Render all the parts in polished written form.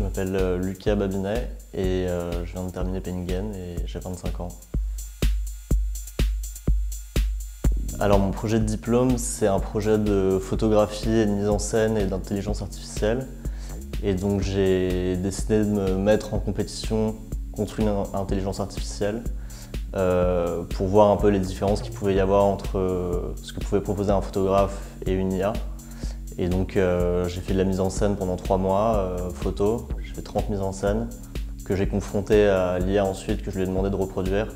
Je m'appelle Lucas Babinet et je viens de terminer Penningen et j'ai 25 ans. Alors mon projet de diplôme, c'est un projet de photographie et de mise en scène et d'intelligence artificielle. Et donc j'ai décidé de me mettre en compétition contre une intelligence artificielle pour voir un peu les différences qu'il pouvait y avoir entre ce que pouvait proposer un photographe et une IA. Et donc j'ai fait de la mise en scène pendant 3 mois, photo. J'ai fait 30 mises en scène que j'ai confrontées à l'IA ensuite, que je lui ai demandé de reproduire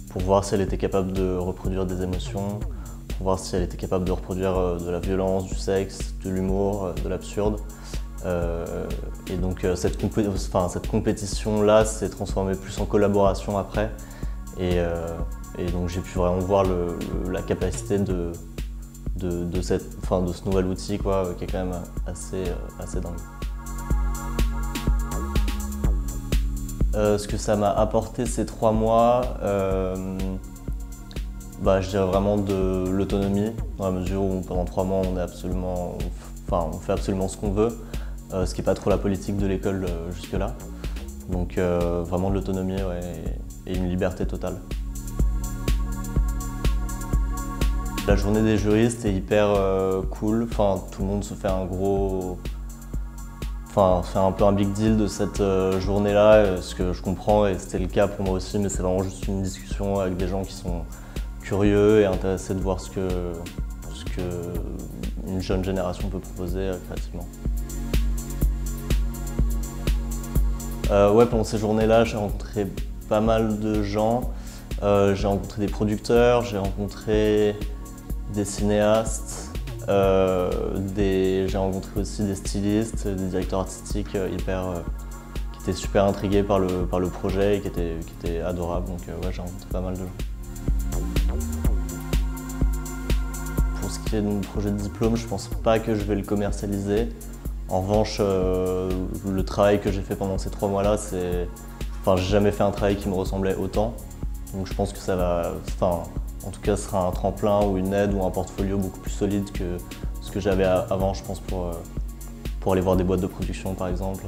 pour voir si elle était capable de reproduire des émotions, pour voir si elle était capable de reproduire de la violence, du sexe, de l'humour, de l'absurde. Et donc cette compétition-là s'est transformée plus en collaboration après. Et donc j'ai pu vraiment voir la capacité de ce nouvel outil quoi, qui est quand même assez dingue. Ce que ça m'a apporté ces 3 mois, je dirais vraiment de l'autonomie, dans la mesure où pendant 3 mois on fait absolument ce qu'on veut, ce qui n'est pas trop la politique de l'école jusque-là. Donc vraiment de l'autonomie et une liberté totale. La journée des juristes est hyper cool, tout le monde se fait fait un peu un big deal de cette journée-là, ce que je comprends et c'était le cas pour moi aussi, mais c'est vraiment juste une discussion avec des gens qui sont curieux et intéressés de voir ce que une jeune génération peut proposer créativement. Pendant ces journées-là, j'ai rencontré pas mal de gens. J'ai rencontré des producteurs, j'ai rencontré des cinéastes, j'ai rencontré aussi des stylistes, des directeurs artistiques qui étaient super intrigués par le projet et qui étaient adorables. Donc j'ai rencontré pas mal de gens. Pour ce qui est de mon projet de diplôme, je pense pas que je vais le commercialiser. En revanche, le travail que j'ai fait pendant ces 3 mois-là, j'ai jamais fait un travail qui me ressemblait autant. Donc je pense que ça va, en tout cas, ce sera un tremplin ou une aide ou un portfolio beaucoup plus solide que ce que j'avais avant, je pense, pour aller voir des boîtes de production, par exemple,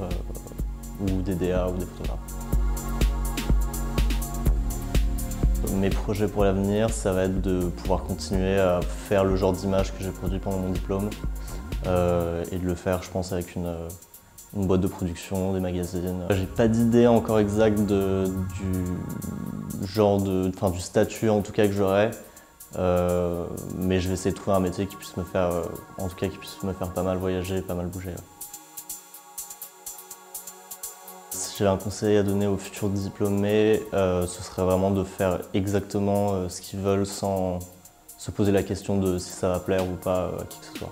ou des DA ou des photographes. Mes projets pour l'avenir, ça va être de pouvoir continuer à faire le genre d'image que j'ai produit pendant mon diplôme et de le faire, je pense, avec une boîte de production, des magazines. J'ai pas d'idée encore exacte du statut en tout cas que j'aurai, mais je vais essayer de trouver un métier qui puisse me faire, pas mal voyager, pas mal bouger. Ouais. Si j'avais un conseil à donner aux futurs diplômés, ce serait vraiment de faire exactement ce qu'ils veulent sans se poser la question de si ça va plaire ou pas à qui que ce soit.